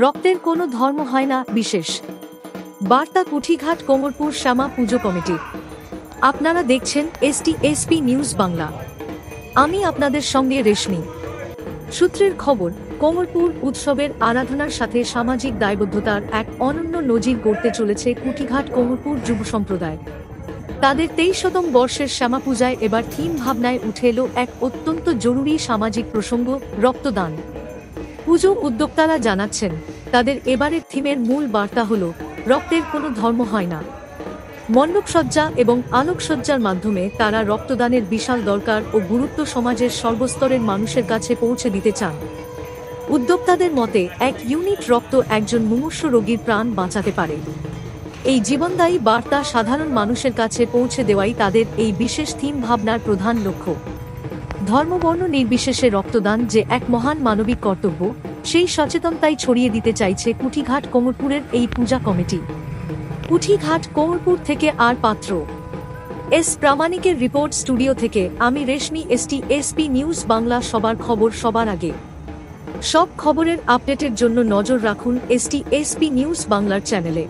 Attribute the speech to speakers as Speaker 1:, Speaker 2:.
Speaker 1: রক্তের কোনো ধর্ম হয় না বিশেষ বার্তা কুঠিঘাট কোমরপুর শ্যামা পুজো কমিটি। আপনারা দেখছেন এসপি নিউজ বাংলা। আমি আপনাদের সঙ্গে রেশমি। সূত্রের খবর, কোমরপুর উৎসবের আরাধনার সাথে সামাজিক দায়বদ্ধতার এক অনন্য নজির গড়তে চলেছে কুঠিঘাট কোমরপুর যুব সম্প্রদায়। তাদের 23শতম বর্ষের শ্যামাপূজায় এবার থিম ভাবনায় উঠে এলো এক অত্যন্ত জরুরি সামাজিক প্রসঙ্গ, রক্তদান। পুজো উদ্যোক্তারা জানাচ্ছেন, তাদের এবারের থিমের মূল বার্তা হল রক্তের কোনো ধর্ম হয় না। মণ্ডপসজ্জা এবং আলোকসজ্জার মাধ্যমে তারা রক্তদানের বিশাল দরকার ও গুরুত্ব সমাজের সর্বস্তরের মানুষের কাছে পৌঁছে দিতে চান। উদ্যোক্তাদের মতে, 1 ইউনিট রক্ত একজন মুমূর্ষু রোগীর প্রাণ বাঁচাতে পারে। এই জীবনদায়ী বার্তা সাধারণ মানুষের কাছে পৌঁছে দেওয়াই তাদের এই বিশেষ থিম ভাবনার প্রধান লক্ষ্য। ধর্মবর্ণ নির্বিশেষে রক্তদান যে এক মহান মানবিক কর্তব্য, সেই সচেতনতাই ছড়িয়ে দিতে চাইছে কুঠিঘাট কোমরপুরের এই পূজা কমিটি। কুঠিঘাট কোমরপুর থেকে আর পাত্র, এস প্রামাণিকের রিপোর্ট। স্টুডিও থেকে আমি রেশমি, এসপি নিউজ বাংলা। সবার খবর সবার আগে। সব খবরের আপডেটের জন্য নজর রাখুন এসপি নিউজ বাংলার চ্যানেলে।